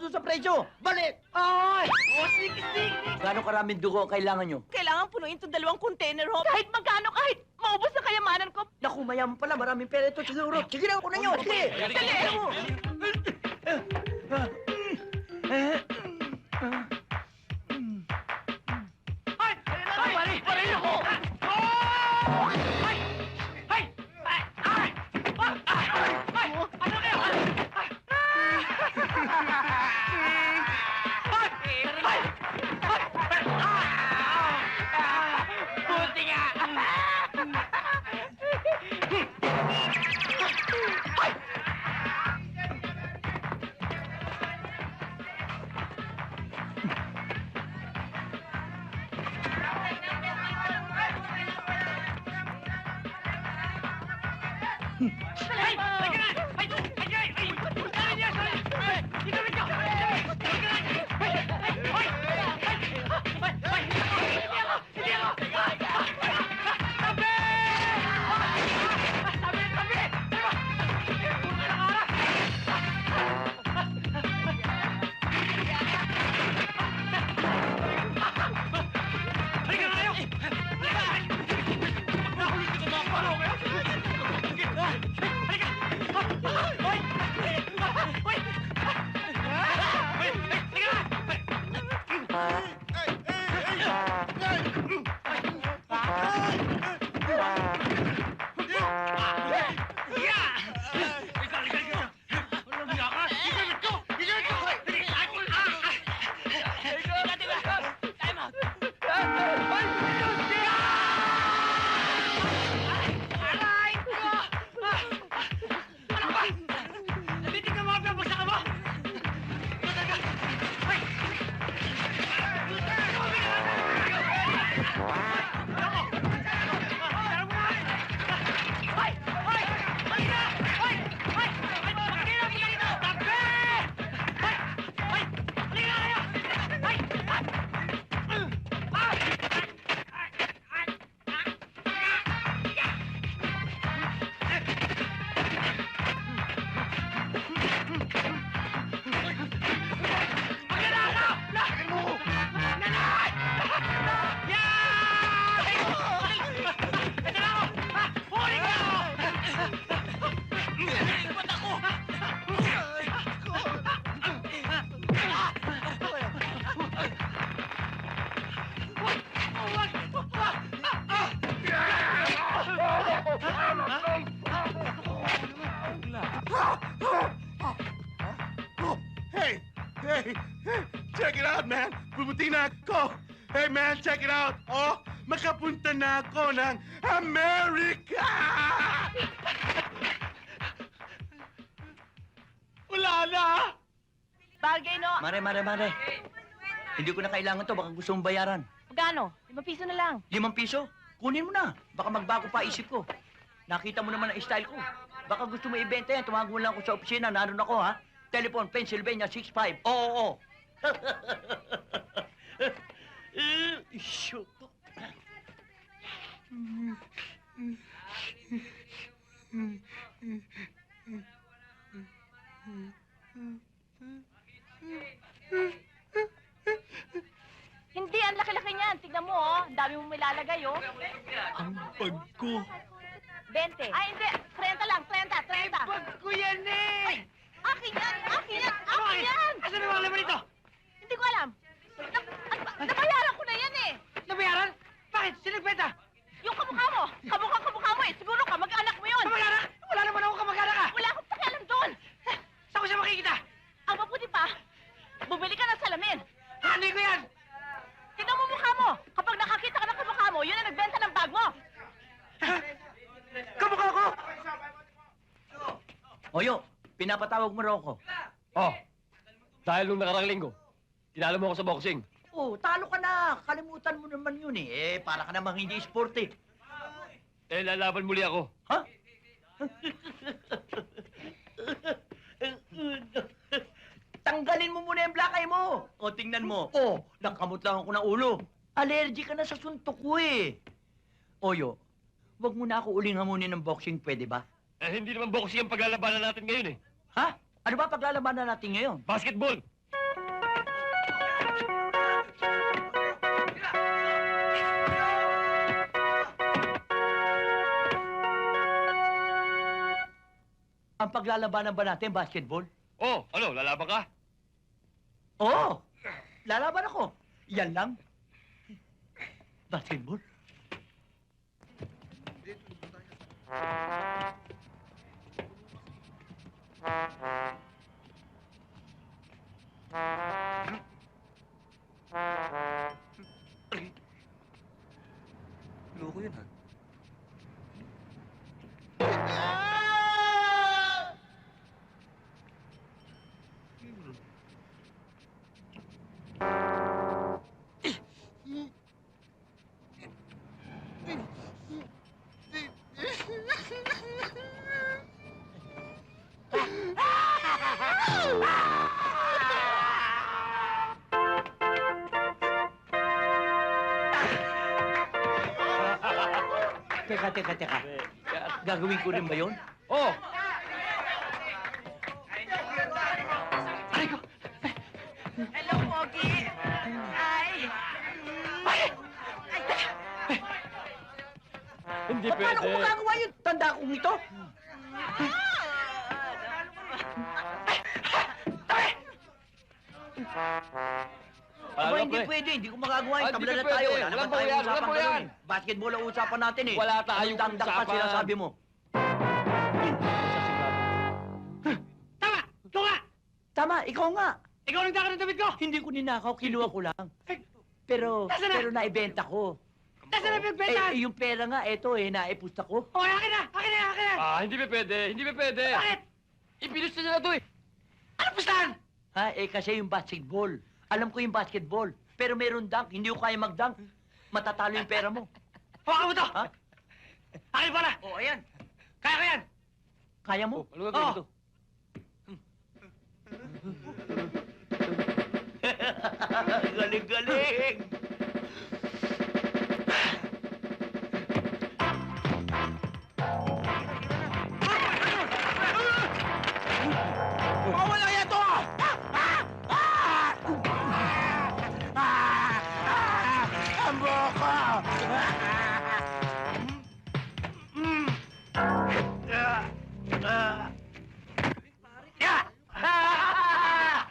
doon sa presyo. Balik! Ay! O, sige. Gano'ng karaming dugo ang kailangan nyo? Kailangan punuin itong 2 container, ho. Kahit magkano, kahit maubos ang kayamanan ko. Naku, mayaman pala. Maraming pera ito siguro. Sige na, kunan nyo. Sige! Dali! Ano mo? Ay! Pare ako! Ano kayo? Buti nga! Hey! Check it out, man! Puputi na ako! Hey, man, check it out! Oh, makapunta na ako ng America! Wala na! Bagay, no? Mare. Hindi ko na kailangan to. Baka gusto mong bayaran. Magkano? 5 piso na lang. 5 piso? Kunin mo na. Baka magbago pa isip ko. Nakita mo naman ang style ko. Baka gusto mo ibenta yan. Tumawag mo lang ako sa opisina. Naroon ako, ha? Telephone, Pennsylvania 65. Oo. Shoot. Hindi, ang laki-laki niyan. Tignan mo, oh. Ang dami mong ilalagay, oh. Ang bag ko. 20. Ay, hindi. 30 lang. 30. Bag ko yan eh! Akin yan! Asan ang mga laman nito? Hindi ko alam. Nabayaran ko na yan, eh. Nabayaran? Bakit? Sino nagbenta? Yung kamukha mo. Kamukha mo, eh. Siguro kamag-anak mo yun. Kamag-anak? Wala naman ako kamag-anak ah! Wala akong pakialam doon. Saan ko siya makikita? Ang mabuti pa, bumili ka ng salamin. Ano ko yan? Tignan mo mukha mo. Kapag nakakita ka ng kamukha mo, yun ang nagbenta ng bag mo. Kamukha ko! Oyo, pinapatawag mo raw ako. Oh, dahil nung nakarang linggo, tinalo mo ako sa boxing. Oh, talo ka na. Kalimutan mo naman yun, eh. Para ka namang hindi sport, eh. Eh, lalaban muli ako. Ha? Tanggalin mo muna yung black eye mo. O, tingnan mo. Oh, nakamot lang ako ng ulo. Allergy ka na sa suntok ko, eh. Oyo, wag mo na ako uling hamunin ng boxing, pwede ba? Eh, hindi naman boxing ang paglalabanan natin ngayon eh. Ha? Ano ba paglalabanan natin ngayon? Basketball! Ang paglalabanan ba natin, basketball? Oh, ano, lalaban ka? Oo! Lalaban ako. Yan lang. Basketball? Loko yun, ha? Teka. Gagawin ko rin ba yun? Oh! Hello, Pogi! Ay! Hindi Paano ko pwede. magagawa yun? Tanda kong ito? Aba, Ano, hindi pre? pwede. Hindi ko magagawa yun. Ah, hindi Tabla na pwede. tayo. Wala Walang naman bayan, tayong walang usapan bayan. ganun. Basketball ang usapan natin eh. Wala tayong Anong dangdang pa usapan. sinasabi mo? Tama! Ikaw nga! Tama, ikaw nga. Ikaw nagdaka ng damit ko! Hindi ko ninakaw, kinuha ko lang. Pero Nasaan na? naibenta ko. Nasaan na pinagbentan? Yung pera nga, eto naipusta ko. Okay, akin na! Akin na! Akin na! Ah, hindi pa pwede. Hindi pa pwede. Bakit? Ipinusta niya na to eh. Ano pustahan? Ha, kasi yung basketball. Alam ko yung basketball. Pero meron dunk, hindi ko kaya mag-dunk. Matatalo yung pera mo. Hawakan mo to! Ha? Akin pala! O, ayan. Kaya ko yan! Kaya Oh, mo? ano gagawin Oh. ito? Galing-galing! Mawala yan to! Ambo ko! Yeah!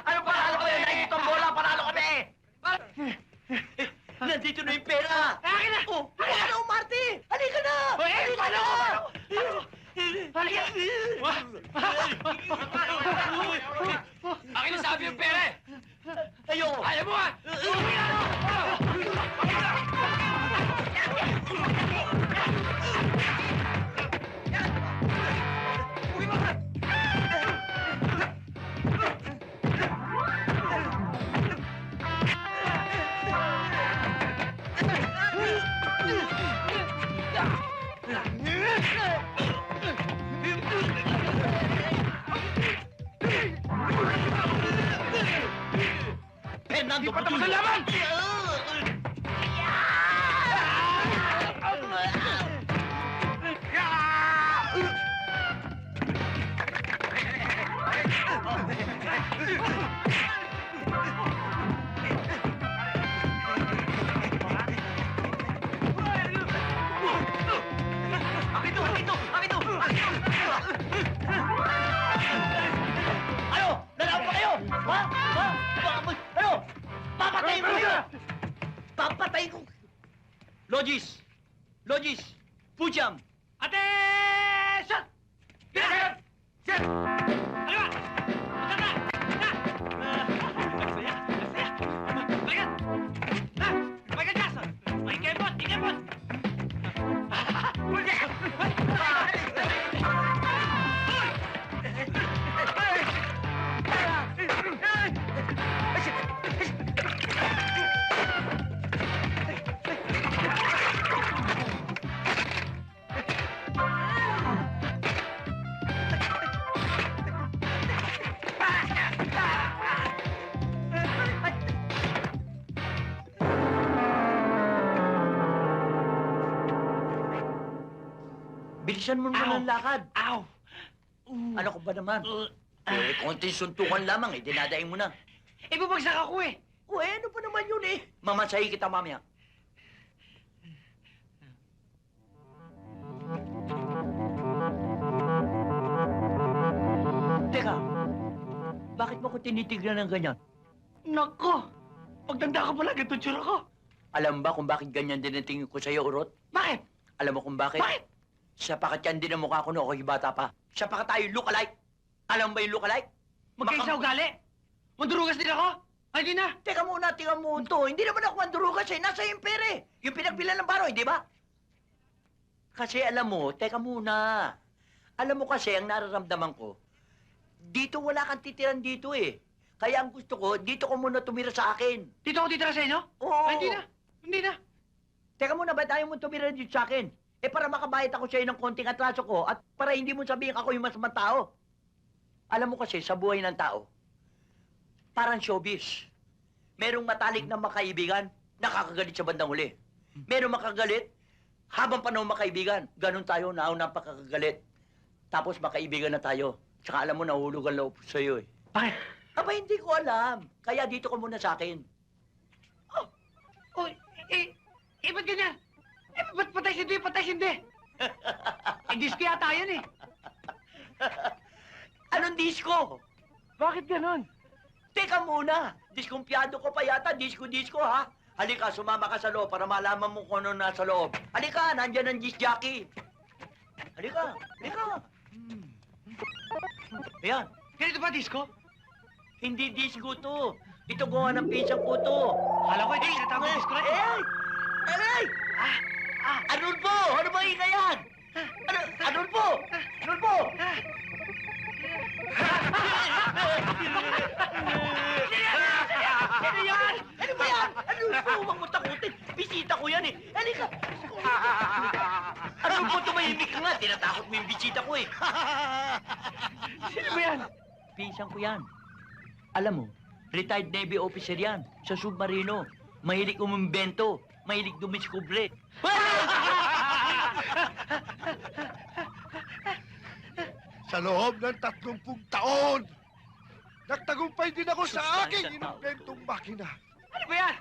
Ano panalo ko yan? Nakikita ang bola, panalo kami! Nandito na yung pera! Akin na! Oh, halika na, Marty! Halika na! Hoy, paano? Halika! Akin na sabi yung pere! Ayoko! Ayaw mo ah! Fernando, Di pa tapos ang laban! Akin to! Ano? Lalaban pa kayo? Ha? Ano? Papatayin ko kayo! Papatayin ko! Logis! Pujam! Attention! Bilang! Set! Ano ba? Maganda! Na! Nagsaya! Balikan! Na! Michael Jackson! May kebot! Bilisan mo naman ang lakad. Ow! Ano ko ba naman? Konting suntukan lamang dinadaing mo na. Ibabagsak ako eh! Ano pa naman yun Mamasahi kita mamaya. Bakit mo ko tinitignan ng ganyan? Nako! Pagtanda ko pala, ganito tsura ko. Alam ba kung bakit ganyan din ang tingin ko sa'yo, Urot? Bakit? Alam mo kung bakit? Bakit? Sa pakatyan din ang mukha ko noong ako'y bata pa. Sa pakat tayo look-alike. Alam mo ba yung look-alike? Magkaisa Makam- ugali? Mandurugas din ako? Ay, di na. Teka muna, tingnan mo ito. Hindi naman ako mandurugas eh. Nasa yung pere. Yung pinagbilan ng baroy, di ba? Kasi alam mo, teka muna. Alam mo kasi, ang nararamdaman ko, dito wala kang titiran dito eh. Kaya ang gusto ko, dito ko muna tumira sa akin. Dito ako titira sa inyo? Oo. Ay, hindi na. Hindi na. Teka muna, ba't ayaw mo tumira dito sa akin? Eh, para makabayad ako sa'yo ng konting atraso ko at para hindi mo sabihin ako yung masamang tao. Alam mo kasi, sa buhay ng tao, parang showbiz. Merong matalik na makaibigan, nakakagalit sa bandang huli. Merong makagalit, habang panahon makaibigan. Ganon tayo, nauna ang pagkakagalit. Tapos makaibigan na tayo. Tsaka alam mo, nahulog ang loob ko sa'yo eh. Bakit? Aba, hindi ko alam. Kaya dito ka muna sa akin. Oh, ba't ganyan? Ba't patay sindi? Patay sindi? Disco yata yun eh. Anong disco? Bakit ganon? Teka muna, diskumpiyado ko pa yata, disco-disco ha? Halika, sumama ka sa loob para malaman mo kung ano nasa loob. Halika, nandyan ang disc jockey. Halika, halika. Ayan, Ganito ba disco? hindi disco to. Ito gawa ng pisang ko to. Kala ko ito yung tinatawag na disco rin. Aray! Arnulfo! Ano ba yung yan? Arnulfo! Arnulfo! Ano yan? Ano ba yan? Arnulfo, huwag mo takutin. Bisita ko yan eh. Halika. Arnulfo, tumahimik ka nga. Tinatakot mo yung bisita ko eh. Sino ba yan? Pinsan ko yan. Alam mo, retired Navy officer yan. Sa submarino. Mahilig umumbento. Mahilig dumiskubre. Sa loob ng 30 taon, nagtagumpay din ako sa Sustansya aking tao. inumbentong makina. Ano ba yan?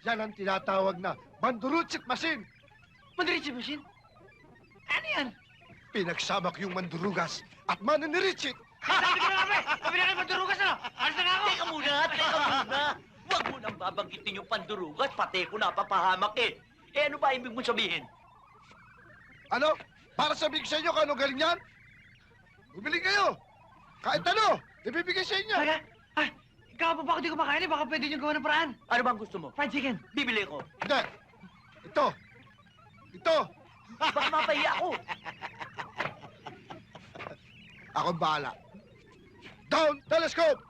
Yan ang tinatawag na mandurutsit machine. Mandiritsi machine? Ano yan? Pinagsama ko yung mandurugas at maniniritsit. Sabi ko na kami! Sabi na kayo mandurugas ano? Alis na nga ako! Teka muna. Huwag mo nang babanggitin yung pandurugas, pati ko napapahamak eh. Eh ano ba ibig mo sabihin? Ano? Para sabihin ko sa inyo kung ano galing yan? Bumili kayo. Kahit ano, ibibigay sa inyo. Talaga? Ay, ikaw pa ba ako di kumakain eh? Baka pwede nyo gawa ng paraan. Ano bang gusto mo? Fried chicken. Bibili ko. Hindi. Ito. Ito. Baka mapahiya ako. Ako ang bahala. Down, telescope!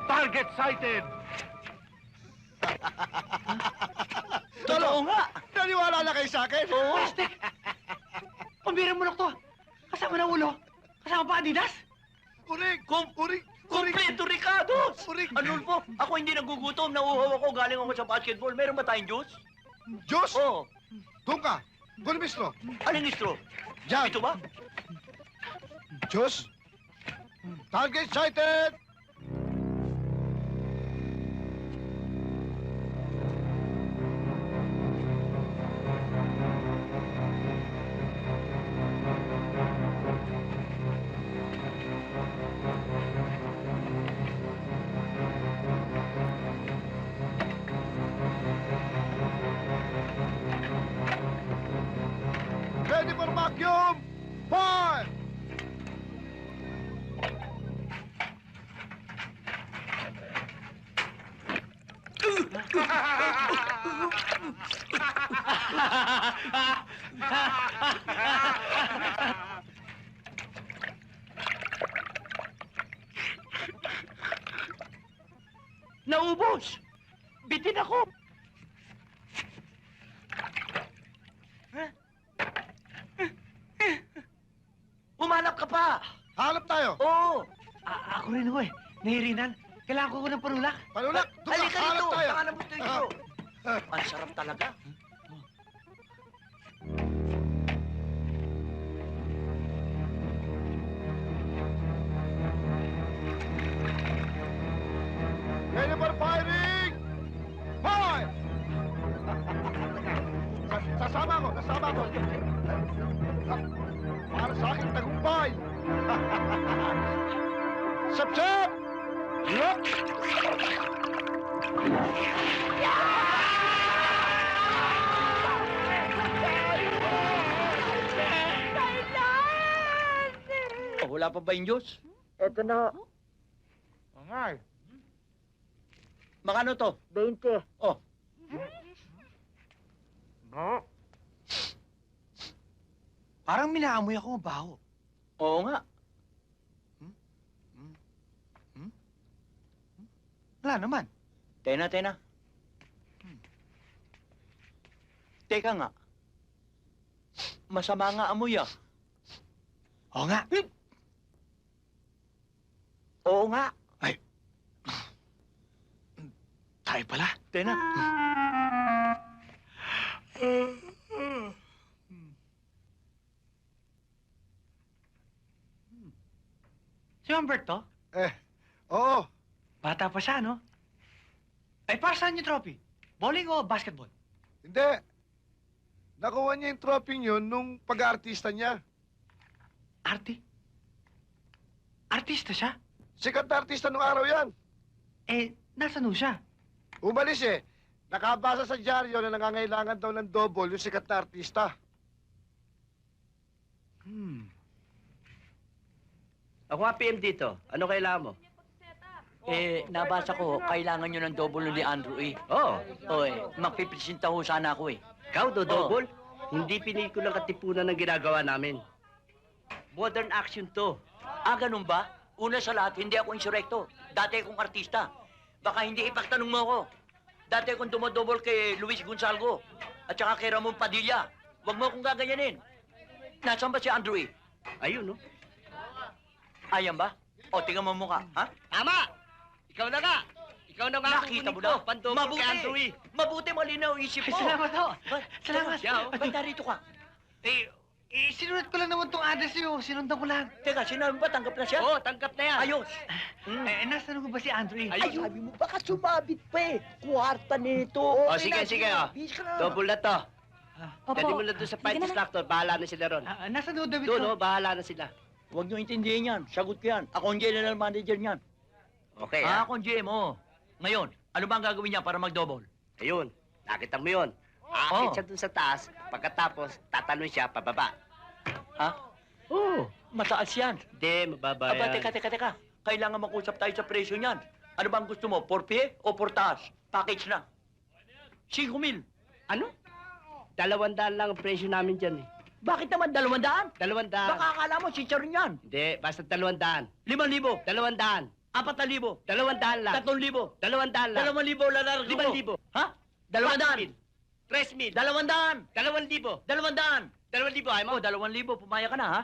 Target sighted! Totoo nga. Naniwala na kayo sa akin? Oo. Plastic! Pambirang manok to. Kasama na ulo. Kasama pa Adidas. Kuring! Kum- Kuring! Kompleto Ricardos! Kuring! Anulfo, ako hindi nagugutom. Nauuhaw ako. Galing ako sa basketball. Meron ba tayong juice? Diyos! Oo. Doon ka! Kunin mismo! Anong istro? Diyan! Ito ba? Diyos! Target sighted! Ready for vacuum! Fire! Naubos! Bitin ako! Humanap ka pa! Hanap tayo! Oo! Ako rin ho eh. Nahirinan. Kailangan ko ng panulak. Panulak! Doon ka! Halika Hanap rito! tayo! Saka na mo ito. Ang sarap talaga. Sap-sap! Yup! Oh, wala pa ba yung Diyos? Eto na. Angay. Makano to? 20. Oh, Parang minaamoy ako mabaho. oo nga. Wala naman. Tena. Teka nga. Masama nga amoy ah. Oo nga. Oo nga. Tayo pala. Tena. Si Humberto, Oo. bata pa siya, no? Ay, para saan yung trophy? Bowling o basketball? Hindi. Nakuha niya yung trophy yun nung pag-aartista niya. Arte? Artista siya? Sikat na artista nung araw yan. Eh, nasan ho siya? Umalis eh. Nakabasa sa dyaryo na nangangailangan daw ng double yung sikat na artista. Ako nga PM dito. Ano kailangan mo? Nabasa ko, kailangan nyo ng double ni Andrew eh. Oo. Magpipresenta ho sana ako eh. Ikaw, double? Hindi pinikulang katipunan ng ginagawa namin. Modern action to. Ganun ba? Una sa lahat, hindi ako insurekto. Dati akong artista. Baka hindi ipagtanong mo ako. Dati akong dumodouble kay Luis Gonzalgo at saka kay Ramon Padilla. Huwag mo akong gaganyanin. Nasaan ba si Andrew eh? Ayun, no? Ayan ba? O, tingnan mo mukha, ha? Tama! Ikaw na nga! Ikaw na nga Nakita mo kukunin na? ko, pandouble kay Andrew eh. Mabuti, malinaw ang isip Ay, mo. salamat ho. Ba- Salamat. Siya, oh. Ba't narito ka? Sinunod ko lang naman tong address niyo. Sinundan ko lang. Teka, sinabi ba tanggap na siya? Oo, tanggap na yan. Ayos. Nasaan ho ba si Andrew? Ay, sabi mo, baka sumabit pa eh. Kuwarta nito. O, sige, oh. Double na to. Dali mo na doon sa fight instructor, bahala na sila ron. Nasaan ho, David? Doon, bahala na sila. Huwag niyo intindihin yan. Sagot ko yan. Ako ang general manager niyan. Okay, Ako ang GM, oh. Ngayon, ano ba ang gagawin niya para mag-double? Ayun, nakita mo yun. Aakit siya dun sa taas, pagkatapos tatalon siya pababa. Ha? Oo. Mataas yan. Hindi, mababa Aba, yan. teka. Kailangan mag-usap tayo sa presyo niyan. Ano bang gusto mo? For pay o for taas? Package na. 5,000. Ano? 200 lang ang presyo namin dyan eh. Bakit naman 200? 200. Baka akala mo, chicharon yan. Hindi, basta 200. 5,000. 200. 4,000. 200 lang. 3,000. 200 lang. 2,000 lalargo ko. 5,000. Ha? 200. 3,000. 200. 2,000. 200. 2,000, ayaw mo? Oh, 2,000. Pumaya ka na, ha?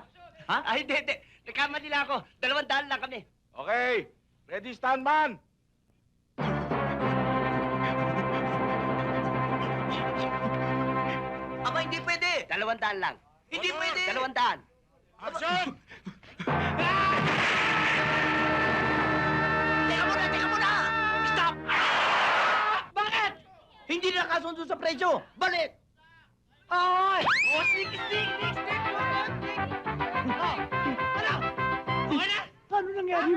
Ha? Ay, hindi. Nagkamali lang ako. 200 lang kami. Okay. Ready, stand man? Aba, hindi pwede. 200 lang. Hindi pwede. 200. Action! Teka muna! Stop! Bakit? Hindi na kasundo sa presyo. Balik! Ay! Oh, stick! Oh, ano? Okay na? Paano nangyari?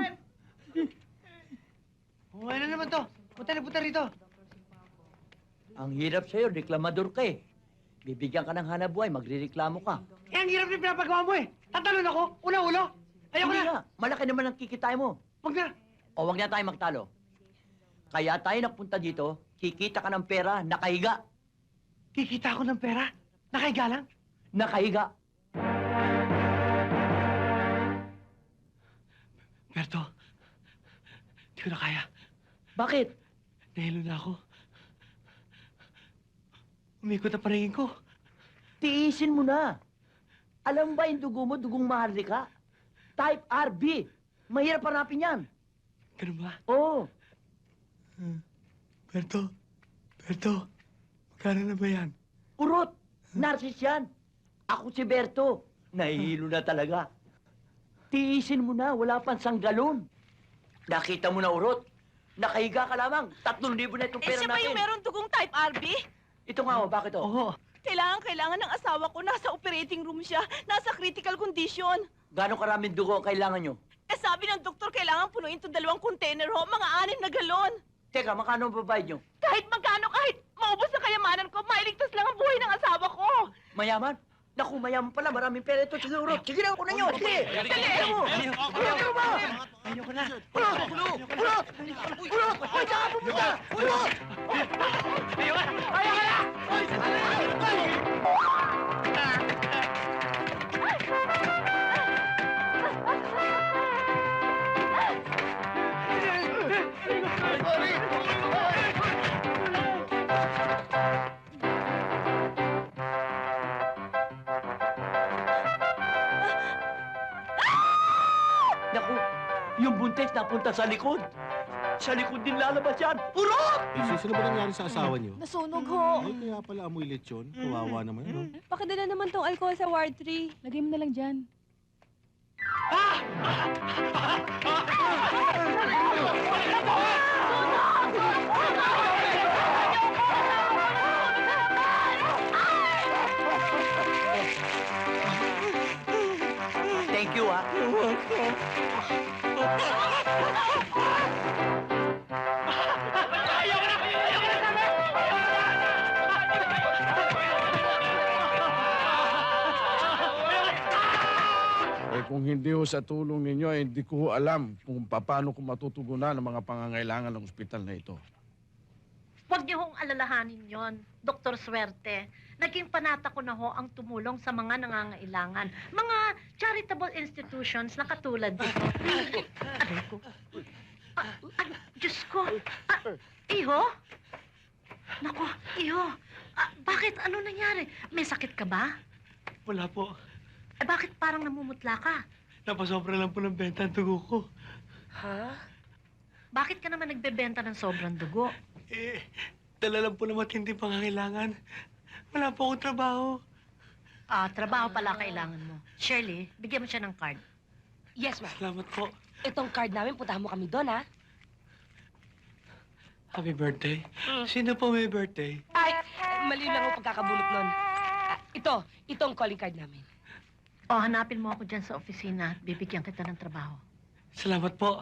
Okay na naman to. Punta rito. Ang hirap sa'yo, reklamador ka eh. Bibigyan ka ng hanapbuhay, magrereklamo ka. Eh, ang hirap din pinapagawa mo eh. Tatalon ako, una-ulo. Ayoko Hindi na. nga, malaki naman ang kikitay mo. Wag na. O wag na tayo magtalo. Kaya tayo nagpunta dito, kikita ka ng pera, nakahiga. Kikita ako ng pera. Nakahiga lang. Nakahiga. Berto, di ko na kaya. Bakit? Nahilo na ako. Umikot ang paningin ko. Tiisin mo na. Alam ba yung dugo mo, dugong maharlika? Type RB. Mahirap hanapin yan. Ganun ba? Oo. Berto, magkano na ba yan? Urot. Narcis yan. Ako si Berto. Nahihilo na talaga. Tiisin mo na, wala pang sanggalon. Nakita mo na, Urot. Nakahiga ka lamang. 3,000 na itong Eh, pera siya ba natin. yung meron dugong type RB? Ito nga, oh, bakit oh? Oo, Kailangan ng asawa ko. Nasa operating room siya. Nasa critical condition. Gano'ng karaming dugo ang kailangan nyo? Eh sabi ng doktor, kailangan punuin itong 2 container ho. Mga 6 na galon. Teka, magkano ang babayad nyo? Kahit magkano, kahit maubos ang kayamanan ko, mailigtas lang ang buhay ng asawa ko. Mayaman? Naku, mayaman pala. Maraming pera ito siguro. Sige na, kunan nyo. Sige. Dali mo. Ano ba? Ayoko na. Uy, saan ka pumunta? Ayoko na. Naku, yung buntis napunta sa likod. Sa likod din lalabas yan. Urot! Sino ba nangyari sa asawa niyo? Nasunog ho. Ay, kaya pala amoy lechon. Kawawa naman, ano? Pakidala naman tong alcohol sa Ward 3. Lagay mo na lang dyan. Thank you, ah. Eh kung hindi ho sa tulong ninyo, eh, hindi ko ho alam kung paano ko matutugunan ang mga pangangailangan ng ospital na ito. Huwag niyo hong alalahanin yon, Dr. Swerte. Naging panata ko na ho ang tumulong sa mga nangangailangan. Mga charitable institutions na katulad dito. Aray ko. Diyos ko. Iho? Nako, Iho. Bakit? Ano nangyari? May sakit ka ba? Wala po. Bakit parang namumutla ka? Napasobra lang po ng benta ang dugo ko. Bakit ka naman nagbebenta ng sobrang dugo? Eh, dala lang po na matinding pangangailangan. Wala po akong trabaho. Trabaho pala kailangan mo. Shirley, bigyan mo siya ng card. Yes, ma'am. Salamat po. Itong card namin, puntahan mo kami doon, ha? Happy birthday. Sino po may birthday? Ay, mali lang ang pagkakabulot nun. Itong calling card namin. O, hanapin mo ako dyan sa opisina at bibigyan kita ng trabaho. Salamat po.